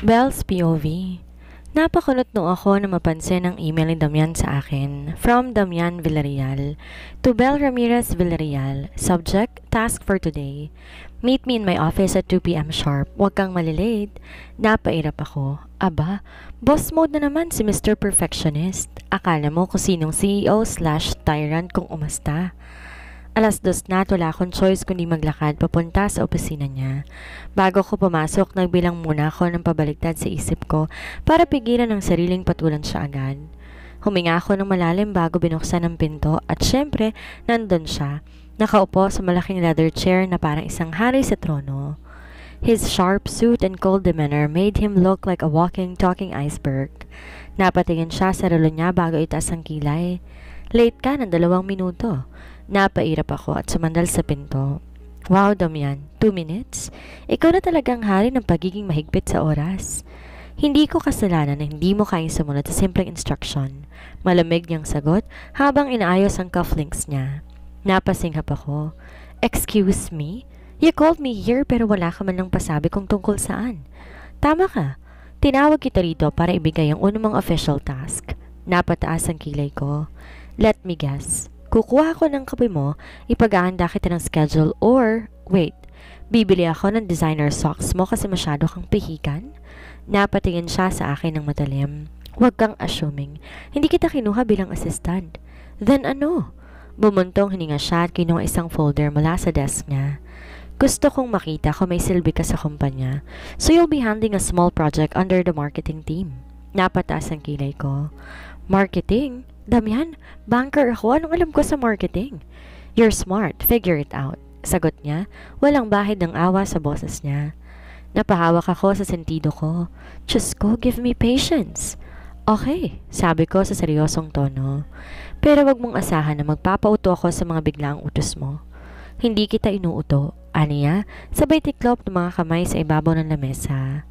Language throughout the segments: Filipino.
Belle's POV. Napakulot nung ako na mapansin ang email ni Damian sa akin. From Damian Villarreal to Belle Ramirez Villarreal. Subject, task for today. Meet me in my office at 2 p.m. sharp. Huwag kang malilate. Napairap ako. Aba, boss mode na naman si Mr. Perfectionist. Akala mo kung sinong CEO/tyrant kung umasta. 2:00 na at wala akong choice kundi maglakad papunta sa opisina niya. Bago ko pumasok, nagbilang muna ako ng pabaliktad sa isip ko para pigilan ang sariling patulan siya agad. Huminga ako ng malalim bago binuksan ang pinto at syempre, nandun siya. Nakaupo sa malaking leather chair na parang isang hari sa trono. His sharp suit and cold demeanor made him look like a walking, talking iceberg. Napatingin siya sa relo niya bago itaas ang kilay. Late ka ng 2 minuto. Napairap ako at sumandal sa pinto. Wow, Damian, 2 minutes? Ikaw na talagang hari ng pagiging mahigpit sa oras. Hindi ko kasalanan na hindi mo kayang sumunod sa simpleng instruction. Malamig niyang sagot habang inaayos ang cufflinks niya. Napasinghap ako. Excuse me? You called me here pero wala ka man lang pasabi kung tungkol saan. Tama ka. Tinawag kita rito para ibigay ang unang official task. Napataas ang kilay ko. Let me guess. Kukuha ako ng kape mo, ipag-aanda kita ng schedule or, wait, bibili ako ng designer socks mo kasi masyado kang pihikan? Napatingin siya sa akin ng matalim. Huwag kang assuming. Hindi kita kinuha bilang assistant. Then ano? Bumuntong hininga siya at kinuha isang folder mula sa desk niya. Gusto kong makita kung may silbi ka sa kumpanya. So you'll be handling a small project under the marketing team. Napataas ang kilay ko. Marketing? Damian, banker ako. Anong alam ko sa marketing? You're smart. Figure it out. Sagot niya. Walang bahid ng awa sa boses niya. Napahawak ako sa sentido ko. Diyos ko, give me patience. Okay, sabi ko sa seryosong tono. Pero wag mong asahan na magpapauto ako sa mga biglaang utos mo. Hindi kita inuuto. Aniya, sabay tiklop ng mga kamay sa ibabaw ng lamesa.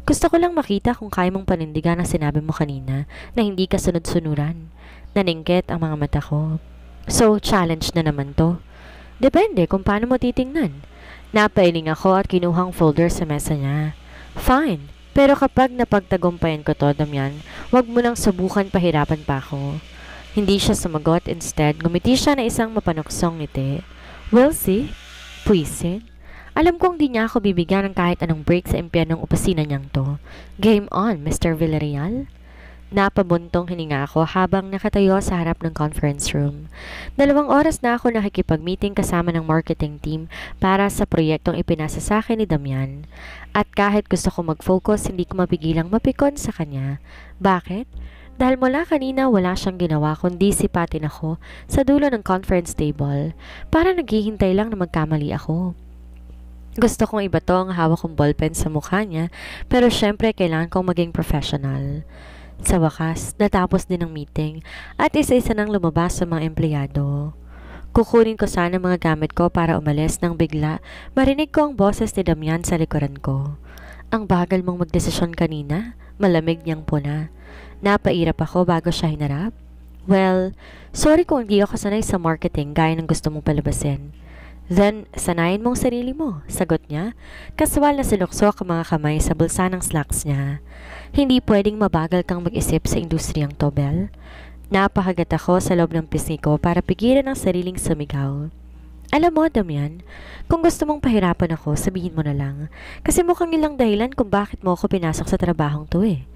Gusto ko lang makita kung kaya mong panindigan ang sinabi mo kanina na hindi ka sunod-sunuran. Naningkit ang mga mata ko. So, challenge na naman to. Depende kung paano mo titingnan. Napailing ako at kinuhang folder sa mesa niya. Fine, pero kapag napagtagumpayan ko to, Damian, wag mo nang subukan pahirapan pa ako. Hindi siya sumagot, instead, ngumiti siya na isang mapanuksong ngiti. We'll see. Puisin. Alam kong di niya ako bibigyan ng kahit anong break sa impyernong opisina niyang to. Game on, Mr. Villarreal. Napabuntong hininga ako habang nakatayo sa harap ng conference room. 2 oras na ako nakikipag-meeting kasama ng marketing team para sa proyektong ipinasa sa akin ni Damian. At kahit gusto ko mag-focus, hindi ko mapigilang mapikon sa kanya. Bakit? Dahil mula kanina wala siyang ginawa kundi sipatin ako sa dulo ng conference table para naghihintay lang na magkamali ako. Gusto kong ibato ang hawak kong ballpen sa mukha niya pero syempre kailangan kong maging professional. Sa wakas, natapos din ang meeting at isa-isa nang lumabas sa mga empleyado. Kukunin ko sana mga gamit ko para umalis nang bigla marinig ko ang boses ni Damian sa likuran ko. Ang bagal mong magdesisyon kanina, malamig niyang puna. Napairap ako bago siya hinarap. Well, sorry kung hindi ako sanay sa marketing gaya ng gusto mong palabasin. Then, sanayin mong sarili mo, sagot niya. Kaswal na siluksok ang mga kamay sa bulsa ng slacks niya. Hindi pwedeng mabagal kang mag-isip sa industriyang to, Belle. Napahagat ako sa loob ng pisngi ko para pigilan ang sariling sumigaw. Alam mo, Damian, kung gusto mong pahirapan ako, sabihin mo na lang. Kasi mukhang ilang dahilan kung bakit mo ako pinasok sa trabahong to eh.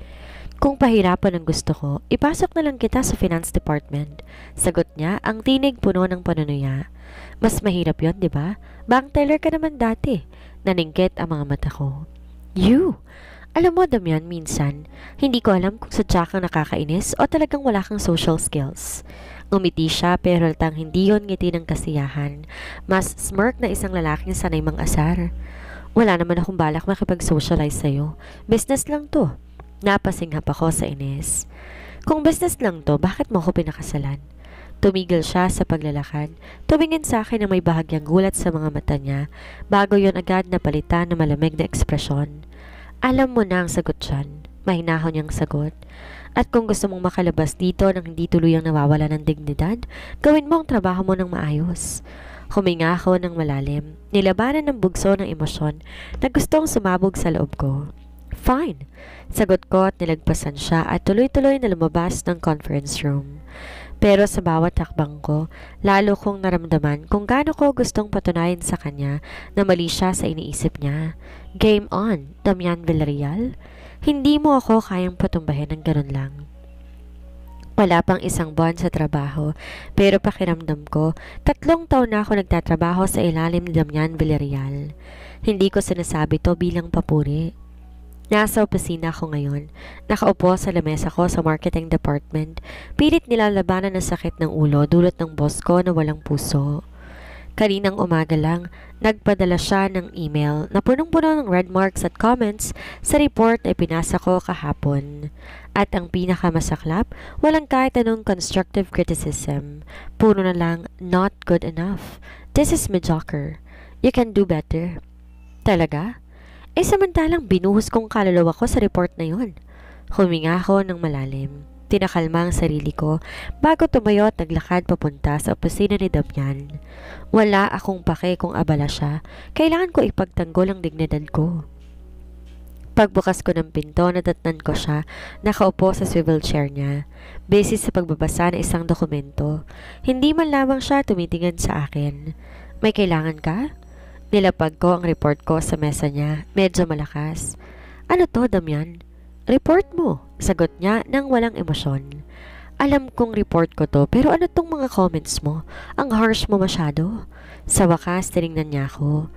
Kung pahirapan ang gusto ko, ipasok na lang kita sa finance department. Sagot niya, ang tinig puno ng panunuya. Mas mahirap yon, di ba? Bank teller ka naman dati. Naningkit ang mga mata ko. You! Alam mo, Damian, minsan, hindi ko alam kung sadya kang nakakainis o talagang wala kang social skills. Umiti siya pero halatang hindi yon ngiti ng kasiyahan. Mas smirk na isang lalaking sanay mang-asar. Wala naman akong balak makipag-socialize sa'yo. Business lang to. Napasinghap ako sa inis. Kung business lang to, bakit mo ako pinakasalan? Tumigil siya sa paglalakad. Tumingin sa akin na may bahagyang gulat sa mga mata niya bago yon agad napalitan ng malamig na ekspresyon. Alam mo na ang sagot dyan. Mahinahon niyang sagot. At kung gusto mong makalabas dito nang hindi tuluyang nawawala ng dignidad, gawin mo ang trabaho mo ng maayos. Huminga ako ng malalim. Nilabanan ng bugso ng emosyon na gustong sumabog sa loob ko. Fine. Sagot ko at nilagpasan siya at tuloy-tuloy na lumabas ng conference room. Pero sa bawat hakbang ko, lalo kong naramdaman kung gaano ko gustong patunayan sa kanya na mali siya sa iniisip niya. Game on, Damian Villarreal. Hindi mo ako kayang patumbahin ng ganun lang. Wala pang isang buwan sa trabaho, pero pakiramdam ko, 3 taon na ako nagtatrabaho sa ilalim ni Damian Villarreal. Hindi ko sinasabi to bilang papuri. Nasa opisina ako ngayon. Nakaupo sa lamesa ko sa marketing department. Pilit nilalabanan ng sakit ng ulo dulot ng boss ko na walang puso. Kaninang umaga lang, nagpadala siya ng email na punong-puno ng red marks at comments sa report na ipinasa ko kahapon. At ang pinakamasaklap, walang kahit anong constructive criticism. Puro na lang, not good enough. This is mediocre. You can do better. Talaga? Samantalang binuhos kong kaluluwa ko sa report na yon. Huminga ako ng malalim. Tinakalma ang sarili ko bago tumayo at naglakad papunta sa opisina ni Damian. Wala akong pake kung abala siya. Kailangan ko ipagtanggol ang dignidad ko. Pagbukas ko ng pinto, nadatnan ko siya, nakaupo sa swivel chair niya. Busy sa pagbabasa ng isang dokumento. Hindi man lamang siya tumitingin sa akin. May kailangan ka? Nilapag ko ang report ko sa mesa niya, medyo malakas. Ano to, Damian? Report mo, sagot niya nang walang emosyon. Alam kong report ko to, pero ano tong mga comments mo? Ang harsh mo masyado. Sa wakas, tinignan niya ako.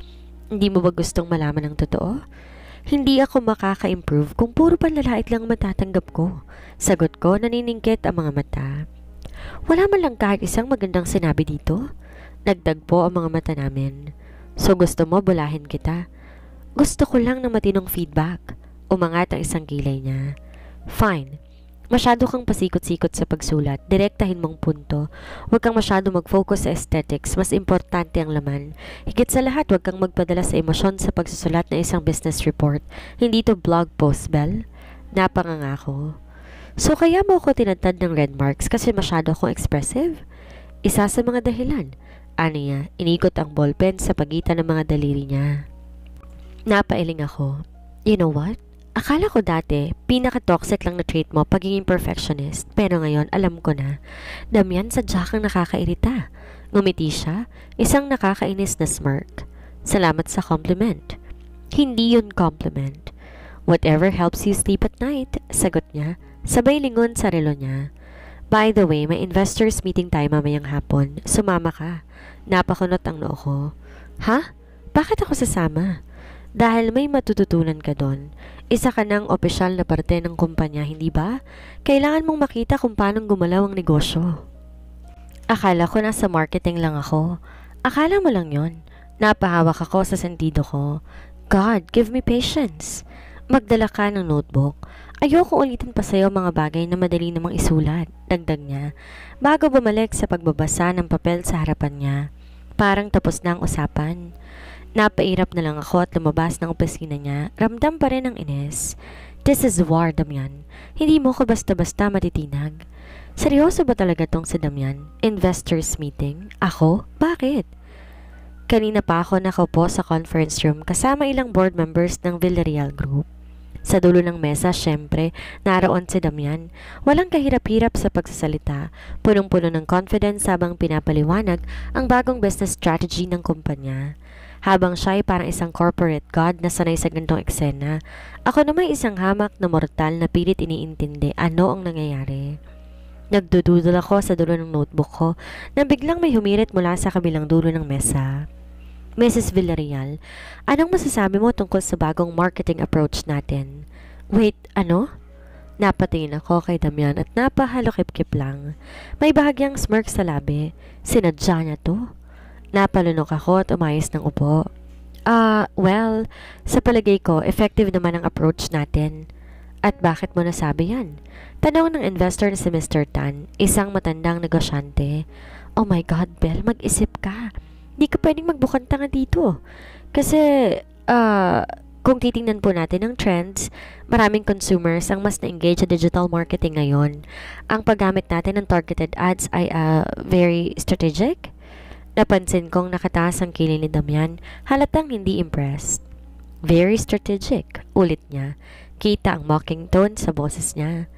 Hindi mo ba gustong malaman ng totoo? Hindi ako makaka-improve kung puro panlalait lang matatanggap ko. Sagot ko, naniningkit ang mga mata. Wala man lang kahit isang magandang sinabi dito. Nagdagpo ang mga mata namin. So gusto mo bulahin kita? Gusto ko lang ng matinong feedback. Umangat ang isang kilay niya. Fine. Masyado kang pasikot-sikot sa pagsulat. Direktahin mong punto. Huwag kang masyado mag-focus sa aesthetics. Mas importante ang laman. Higit sa lahat, huwag kang magpadala sa emosyon sa pagsusulat ng isang business report. Hindi to blog post, Bel. Napanganga ko. So kaya mo ako tinatad ng red marks kasi masyado akong expressive? Isa sa mga dahilan. Ano niya, inikot ang ballpen sa pagitan ng mga daliri niya. Napailing ako. You know what? Akala ko dati, pinaka-toxic lang na trait mo pagiging perfectionist. Pero ngayon, alam ko na. Damian, sadya kang nakakairita. Ngumiti siya, isang nakakainis na smirk. Salamat sa compliment. Hindi yun compliment. Whatever helps you sleep at night, sagot niya. Sabay lingon sa relo niya. By the way, may investors meeting tayo mamayang hapon. Sumama ka. Napakunot ang noo ko. Ha? Bakit ako sasama? Dahil may matututunan ka doon. Isa ka ng opisyal na parte ng kumpanya, hindi ba? Kailangan mong makita kung paano gumalaw ang negosyo. Akala ko nasa marketing lang ako. Akala mo lang yon. Napahawak ako sa sentido ko. God, give me patience. Magdala ka ng notebook. Ayoko ulitin pa sa'yo mga bagay na madali namang isulat, dagdag niya, bago bumalik sa pagbabasa ng papel sa harapan niya. Parang tapos na ang usapan. Napairap na lang ako at lumabas ng opisina niya, ramdam pa rin ang inis. This is war, Damian. Hindi mo ko basta-basta matitinag. Seryoso ba talaga tong si Damian? Investors meeting? Ako? Bakit? Kanina pa ako nakaupo sa conference room kasama ilang board members ng Villarreal Group. Sa dulo ng mesa, syempre, naroon si Damian. Walang kahirap-hirap sa pagsasalita, punong-puno ng confidence habang pinapaliwanag ang bagong business strategy ng kumpanya. Habang siya ay parang isang corporate god na sanay sa gantong eksena, ako naman isang hamak na mortal na pilit iniintindi ano ang nangyayari. Nagdududol ako sa dulo ng notebook ko na biglang may humirit mula sa kabilang dulo ng mesa. Mrs. Villarreal, anong masasabi mo tungkol sa bagong marketing approach natin? Wait, ano? Napatingin ako kay Damian at napahalokip-kip lang. May bahagyang smirk sa labi. Sinadya niya to? Napalunok ako at umayos ng upo. Well, sa palagay ko, effective naman ang approach natin. At bakit mo nasabi yan? Tanong ng investor na si Mr. Tan, isang matandang negosyante. Oh my God, Belle, mag-isip ka. Di ka pwedeng magbukang tanga dito. Kasi, kung titingnan po natin ang trends, maraming consumers ang mas na-engage sa digital marketing ngayon. Ang paggamit natin ng targeted ads ay very strategic. Napansin kong nakataas ang kilay ni Damian, halatang hindi impressed. Very strategic, ulit niya. Kita ang mocking tone sa boses niya.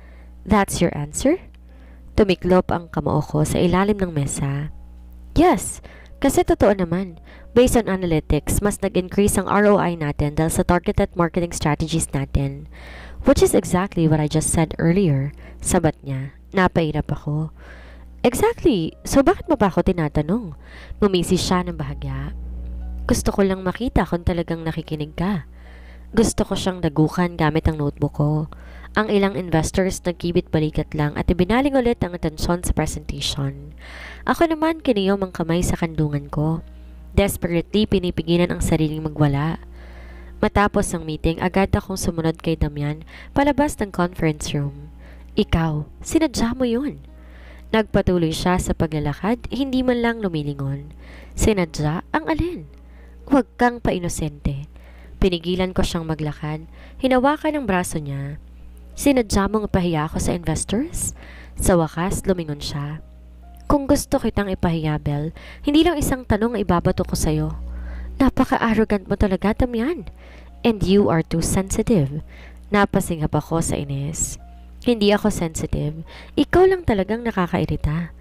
That's your answer? Tumiklop ang kamao ko sa ilalim ng mesa. Yes, kasi totoo naman. Based on analytics, mas nag-increase ang ROI natin dahil sa targeted marketing strategies natin. Which is exactly what I just said earlier. Sabat niya. Napairap ako. Exactly. So bakit mo pa ako tinatanong? Ngumisi siya ng bahagya. Gusto ko lang makita kung talagang nakikinig ka. Gusto ko siyang dagukan gamit ang notebook ko. Ang ilang investors nagkibit balikat lang at ibinaling ulit ang atensyon sa presentation. Ako naman kiniyom ang kamay sa kandungan ko. Desperately pinipigilan ang sariling magwala. Matapos ang meeting, agad akong sumunod kay Damian palabas ng conference room. Ikaw, sinadya mo yun. Nagpatuloy siya sa paglalakad, hindi man lang lumilingon. Sinadya ang alin? Huwag kang painosente. Pinigilan ko siyang maglakad, hinawakan ang braso niya. Sinadya mong ipahiya ako sa investors? Sa wakas, lumingon siya. Kung gusto kitang ipahiya, Bel, hindi lang isang tanong ang ibabato ko sa'yo. Napaka-arrogant mo talaga, Damian. And you are too sensitive. Napasingap ako sa inis. Hindi ako sensitive. Ikaw lang talagang nakakairita.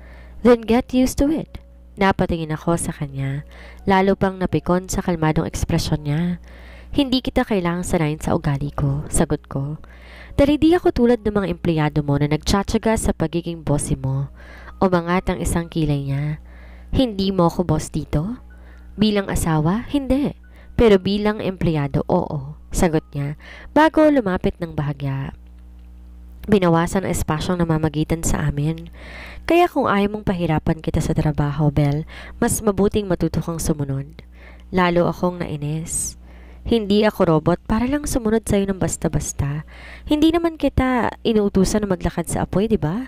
Then get used to it. Napatingin ako sa kanya. Lalo pang napikon sa kalmadong ekspresyon niya. Hindi kita kailangang sanayin sa ugali ko, sagot ko. Dahil di ako tulad ng mga empleyado mo na nagtsatsaga sa pagiging bossy mo. Umangat ang isang kilay niya. Hindi mo ako boss dito? Bilang asawa, hindi. Pero bilang empleyado, oo, sagot niya, bago lumapit ng bahagya. Binawasan ang espasyong namamagitan sa amin. Kaya kung ayaw mong pahirapan kita sa trabaho, Bel, mas mabuting matuto kang sumunod. Lalo akong nainis. Hindi ako robot para lang sumunod sa'yo ng basta-basta. Hindi naman kita inuutusan na maglakad sa apoy, di ba?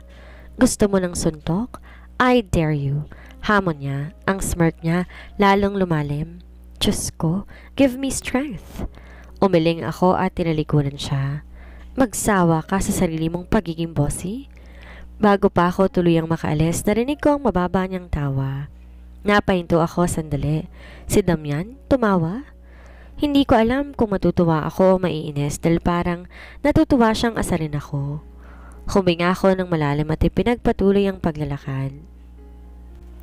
Gusto mo ng suntok? I dare you. Hamon niya, ang smirk niya lalong lumalim. Diyos ko, give me strength. Umiling ako at tinalikuran siya. Magsawa ka sa sarili mong pagiging bossy? Bago pa ako tuluyang makaalis, narinig ko ang mababa niyang tawa. Napahinto ako sandali. Si Damian, tumawa? Hindi ko alam kung matutuwa ako o maiinis dahil parang natutuwa siyang asarin ako. Huminga ako ng malalim at ipinagpatuloy ang paglalakad.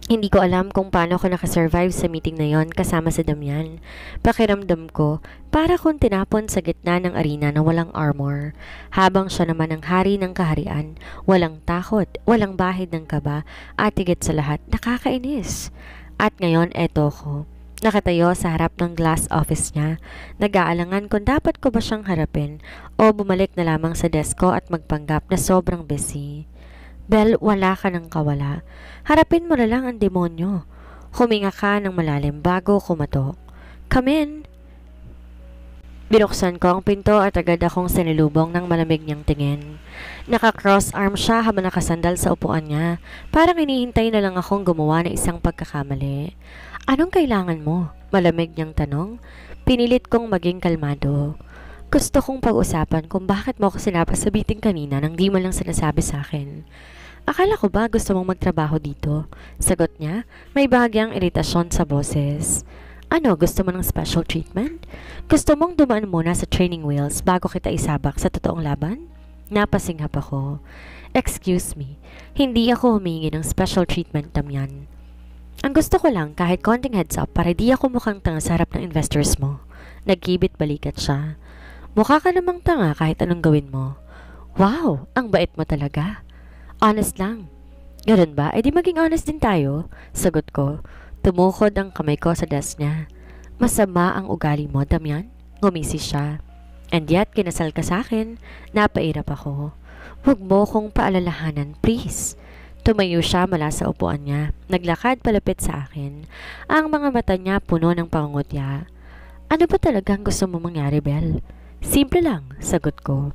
Hindi ko alam kung paano ako nakasurvive sa meeting na yon kasama si Damian. Pakiramdam ko, para kung tinapon sa gitna ng arena na walang armor. Habang siya naman ang hari ng kaharian, walang takot, walang bahid ng kaba, at higit sa lahat, nakakainis. At ngayon, eto ko. Nakatayo sa harap ng glass office niya. Nag-aalangan kung dapat ko ba siyang harapin o bumalik na lamang sa desk ko at magpanggap na sobrang busy. Bel, wala ka ng kawala. Harapin mo na lang ang demonyo. Huminga ka ng malalim bago kumatok. Come in. Binuksan ko ang pinto at agad akong sinilubong ng malamig niyang tingin. Naka-cross arm siya habang nakasandal sa upuan niya. Parang hinihintay na lang akong gumawa ng isang pagkakamali. Anong kailangan mo? Malamig niyang tanong. Pinilit kong maging kalmado. Gusto kong pag-usapan kung bakit mo ako sinapas sa meeting kanina nang di mo lang sinasabi sa akin. Akala ko ba gusto mong magtrabaho dito? Sagot niya, may bahagyang iritasyon sa boses. Ano, gusto mo ng special treatment? Gusto mong dumaan muna sa training wheels bago kita isabak sa totoong laban? Napasinghap ako. Excuse me, hindi ako humingi ng special treatment, Damian. Ang gusto ko lang kahit konting heads up para di ako mukhang tanga sa harap ng investors mo. Nagkibit balikat siya. Mukha ka namang tanga kahit anong gawin mo. Wow, ang bait mo talaga. Honest lang. Ganun ba? E di maging honest din tayo. Sagot ko. Tumukod ang kamay ko sa desk niya. Masama ang ugali mo, Damian. Ngumisi siya. And yet, kinasal ka sa akin. Napairap ako. Huwag mo kong paalalahanan, please. Tumayo siya mula sa upuan niya. Naglakad palapit sa akin. Ang mga mata niya puno ng pangungutya. Ano ba talagang gusto mo mangyari, Bel? Simple lang, sagot ko.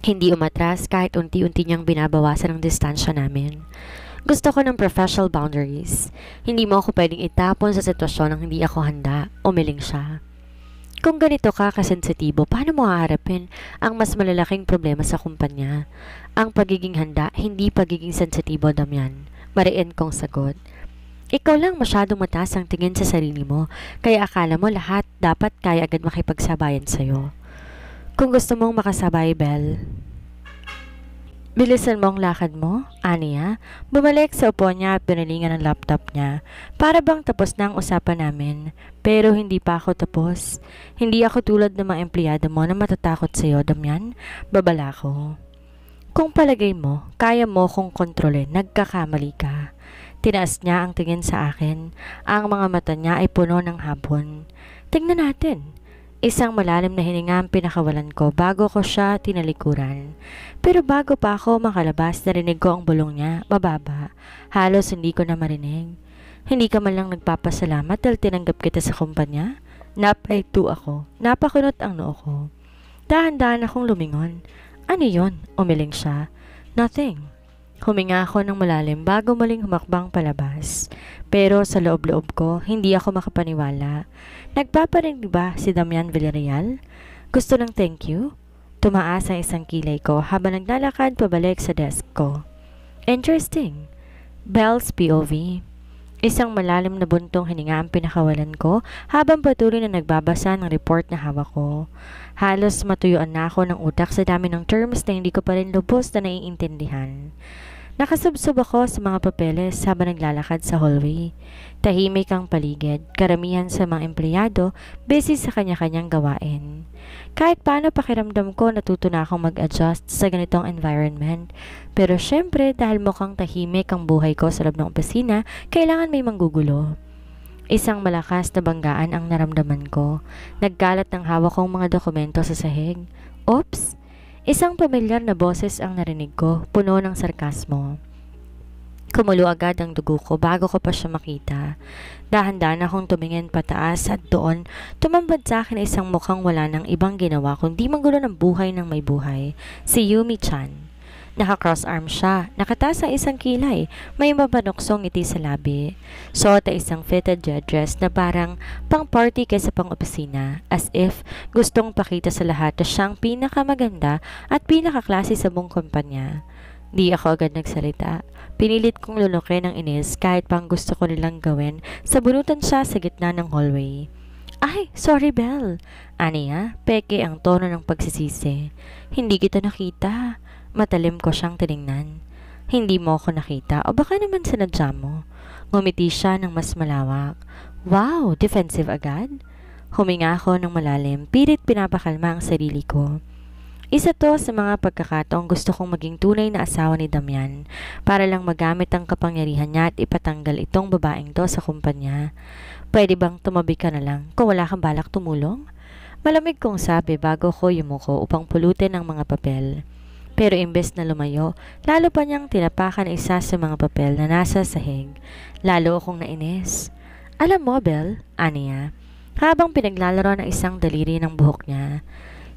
Hindi umatras kahit unti-unti niyang binabawasan ang distansya namin. Gusto ko ng professional boundaries. Hindi mo ako pwedeng itapon sa sitwasyon ng hindi ako handa. Umiling siya. Kung ganito ka kasensitibo, paano mo haharapin ang mas malalaking problema sa kumpanya? Ang pagiging handa, hindi pagiging sensitibo, Damian. Mariin kong sagot. Ikaw lang masyadong mataas ang tingin sa sarili mo, kaya akala mo lahat dapat kaya agad makipagsabayan sa'yo. Kung gusto mong makasabay, Belle, bilisan mo ang lakad mo, aniya. Bumalik sa upo niya at pinalingan ang laptop niya. Para bang tapos na ang usapan namin. Pero hindi pa ako tapos. Hindi ako tulad ng mga empleyado mo na matatakot sa'yo, Damian. Babala ko. Kung palagay mo, kaya mo kong kontrolin, nagkakamali ka. Tinaas niya ang tingin sa akin. Ang mga mata niya ay puno ng habon. Tingnan natin. Isang malalim na hininga ang pinakawalan ko bago ko siya tinalikuran. Pero bago pa ako makalabas, narinig ko ang bulong niya, mababa. Halos hindi ko na marinig. Hindi ka man lang nagpapasalamat dahil tinanggap kita sa kumpanya? Napaitu ako. Napakunot ang noo ko. Dahan-dahan akong lumingon. Ano yon? Umiling siya. Nothing. Huminga ako ng malalim bago muling humakbang palabas. Pero sa loob-loob ko, hindi ako makapaniwala. Nagpaparinig ba si Damian Villarreal? Gusto ng thank you? Tumaas ang isang kilay ko habang naglalakad pabalik sa desk ko. Interesting. Belle's POV. Isang malalim na buntong hininga ang pinakawalan ko habang patuloy na nagbabasa ng report na hawak ko. Halos matuyuan na ako ng utak sa dami ng terms na hindi ko pa rin lubos na naiintindihan. Nakasubsob ako sa mga papeles habang naglalakad sa hallway. Tahimik ang paligid, karamihan sa mga empleyado busy sa kanya-kanyang gawain. Kahit paano pakiramdam ko natuto na akong mag-adjust sa ganitong environment. Pero syempre dahil mukhang tahimik ang buhay ko sa loob ng opisina, kailangan may manggugulo. Isang malakas na banggaan ang naramdaman ko. Nagkalat ng hawak kong mga dokumento sa sahig. Oops! Isang pamilyar na boses ang narinig ko, puno ng sarkasmo. Kumulo agad ang dugo ko bago ko pa siya makita. Dahan-dahan akong tumingin pataas at doon, tumambad sa akin isang mukhang wala ng ibang ginawa kundi manggulo ng buhay ng may buhay, si Yumi-chan. Naka-cross arm siya, nakataas ang isang kilay, may mapanuksong ngiti sa labi. Suot ay isang fitted jet dress na parang pang-party kaysa pang-opisina, as if gustong pakita sa lahat na siyang pinakamaganda at pinakaklase sa buong kumpanya. Di ako agad nagsalita. Pinilit kong lulukin ng inis kahit pang gusto ko nilang gawin, sabunutan siya sa gitna ng hallway. Ay, sorry Belle. Aniya, peke ang tono ng pagsisisi. Hindi kita nakita. Matalim ko siyang tiningnan. Hindi mo ako nakita o baka naman sinadya mo. Ngumiti siya ng mas malawak. Wow, defensive agad? Huminga ako ng malalim, pilit pinapakalma ang sarili ko. Isa to sa mga pagkakataong gusto kong maging tunay na asawa ni Damian para lang magamit ang kapangyarihan niya at ipatanggal itong babaeng to sa kumpanya. Pwede bang tumabi ka na lang kung wala kang balak tumulong? Malamig kong sabi bago ko yumuko upang pulutin ang mga papel. Pero imbes na lumayo, lalo pa niyang tinapakan isa sa mga papel na nasa sahig. Lalo akong nainis. Alam mo, Belle, aniya, habang pinaglalaro ng isang daliri ng buhok niya,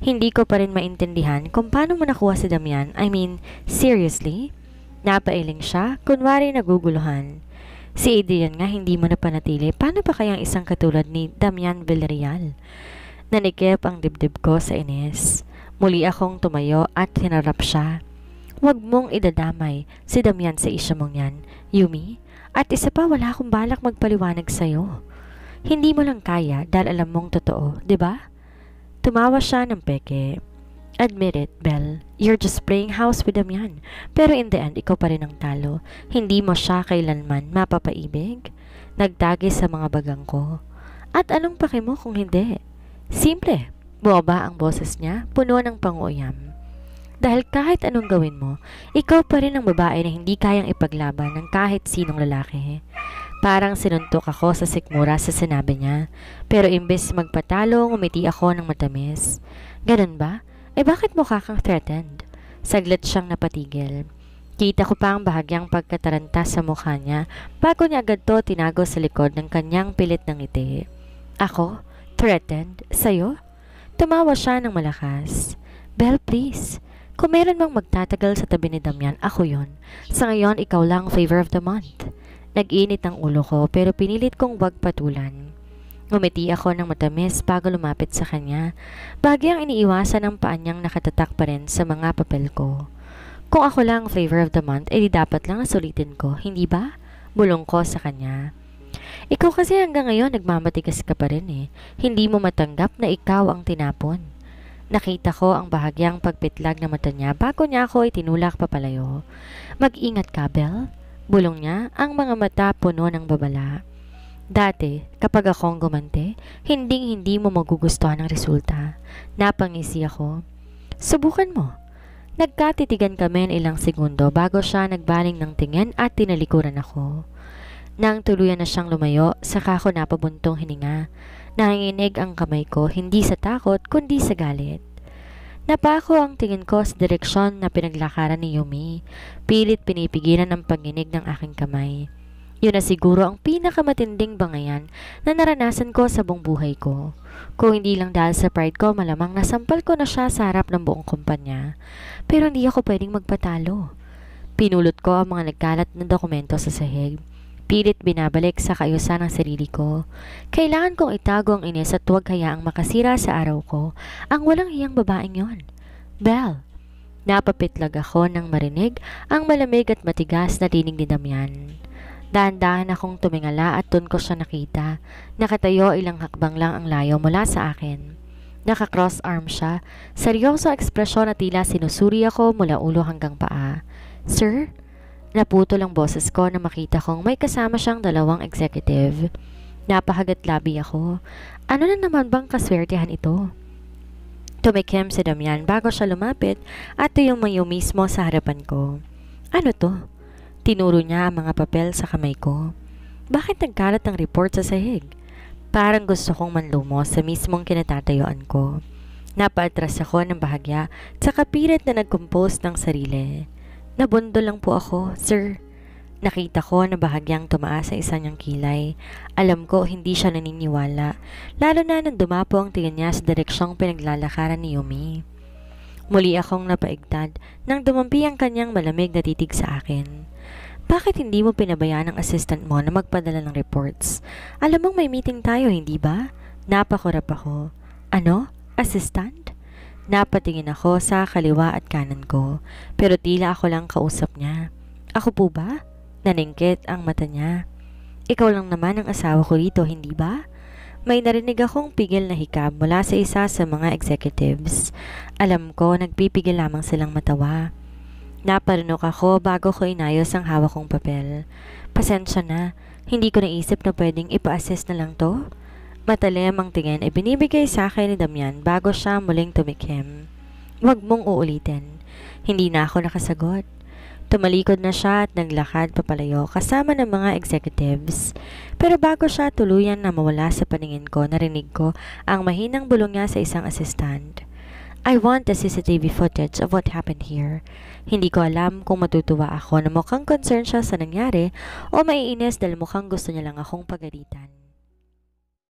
hindi ko pa rin maintindihan kung paano mo nakuha si Damian. I mean, seriously? Napailing siya, kunwari naguguluhan. Si Adrian nga hindi mo napanatili, paano pa kayang isang katulad ni Damian Villarreal? Nanikip ang dibdib ko sa inis. Muli akong tumayo at hinarap siya. Huwag mong idadamay si Damian sa isya mong yan, Yumi. At isa pa, wala akong balak magpaliwanag sa'yo. Hindi mo lang kaya dahil alam mong totoo, di ba? Tumawa siya ng peke. Admit it, Belle. You're just playing house with Damian. Pero in the end, ikaw pa rin ang talo. Hindi mo siya kailanman mapapaibig. Nagtagi sa mga bagang ko. At anong pake mo kung hindi? Simple. Buwaba ang boses niya, puno ng panguyam. Dahil kahit anong gawin mo, ikaw pa rin ang babae na hindi kayang ipaglaban ng kahit sinong lalaki. Parang sinuntok ako sa sikmura sa sinabi niya, pero imbes magpatalo, ngumiti ako ng matamis. Ganun ba? Bakit mukha kang threatened? Saglit siyang napatigil. Kita ko pa ang bahagyang pagkataranta sa mukha niya bago niya agad to tinago sa likod ng kanyang pilit ng ngiti. Ako? Threatened? Sa'yo? Tumawa siya ng malakas. Belle, please. Kung meron mang magtatagal sa tabi ni Damian, ako yon. Sa ngayon, ikaw lang favor of the month. Nag-init ang ulo ko pero pinilit kong wag patulan. Ngumiti ako ng matamis bago lumapit sa kanya. Bagyang iniiwasan ang paa niyang nakatatak pa rin sa mga papel ko. Kung ako lang favor of the month, edi dapat lang sulitin ko, hindi ba? Bulong ko sa kanya. Ikaw kasi hanggang ngayon nagmamatigas ka pa rin eh. Hindi mo matanggap na ikaw ang tinapon. Nakita ko ang bahagyang pagpitlag ng mata niya bago niya ako itinulak papalayo. Mag-ingat ka, Belle. Bulong niya, ang mga mata puno ng babala. Dati, kapag akong gumante, hinding-hindi mo magugustuhan ang resulta. Napangisi ako. Subukan mo. Nagkatitigan kami ng ilang segundo bago siya nagbaling ng tingin at tinalikuran ako. Nang tuluyan na siyang lumayo, saka ko napabuntong hininga. Nanginginig ang kamay ko, hindi sa takot, kundi sa galit. Napako ang tingin ko sa direksyon na pinaglakaran ni Yumi. Pilit pinipigilan ang panginig ng aking kamay. Yun na siguro ang pinakamatinding bangayan na naranasan ko sa buong buhay ko. Kung hindi lang dahil sa pride ko, malamang nasampal ko na siya sa harap ng buong kumpanya. Pero hindi ako pwedeng magpatalo. Pinulot ko ang mga nagkalat na dokumento sa sahig. Pilit binabalik sa kaayusan ng sarili ko. Kailangan kong itago ang inis at huwag hayaang makasira sa araw ko ang walang hiyang babaeng yon. Belle. Napapitlag ako nang marinig ang malamig at matigas na tinig ni Damian. Dahan-dahan akong tumingala at dun ko siya nakita. Nakatayo ilang hakbang lang ang layo mula sa akin. Naka-cross arm siya. Seryoso ekspresyon na tila sinusuri ako mula ulo hanggang paa. Sir? Naputol ang boses ko na makita kong may kasama siyang dalawang executive. Napahagat-labi ako. Ano na naman bang kaswertehan ito? Tumikim si Damian bago siya lumapit at tumayo mismo sa harapan ko. Ano to? Tinuro niya ang mga papel sa kamay ko. Bakit nagkalat ang report sa sahig? Parang gusto kong manlumo sa mismong kinatatayuan ko. Napaatras ako ng bahagya sa kapilit na nag-compose ng sarili. Nabundo lang po ako, sir. Nakita ko na bahagyang tumaas sa isa niyang kilay. Alam ko hindi siya naniniwala, lalo na nang dumapo ang tingin niya sa direksyong pinaglalakaran ni Yumi. Muli akong napaigtad nang dumampi ang kanyang malamig na titig sa akin. Bakit hindi mo pinabayaan ang assistant mo na magpadala ng reports? Alam mong may meeting tayo, hindi ba? Napakurap ako. Ano? Assistant? Napatingin ako sa kaliwa at kanan ko, pero tila ako lang kausap niya. Ako po ba? Naningkit ang mata niya. Ikaw lang naman ang asawa ko rito, hindi ba? May narinig akong pigil na hikab mula sa isa sa mga executives. Alam ko, nagpipigil lamang silang matawa. Naparunok ako bago ko inayos ang hawak kong papel. Pasensya na, hindi ko naisip na pwedeng ipa-assist na lang to. Matalim ang tingin ay binibigay sa akin ni Damian bago siya muling tumikim. Huwag mong uulitin. Hindi na ako nakasagot. Tumalikod na siya at naglakad papalayo kasama ng mga executives. Pero bago siya tuluyan na mawala sa paningin ko, narinig ko ang mahinang bulong niya sa isang assistant. I want the CCTV footage of what happened here. Hindi ko alam kung matutuwa ako na mukhang concerned siya sa nangyari o maiinis dahil mukhang gusto niya lang akong pagalitan.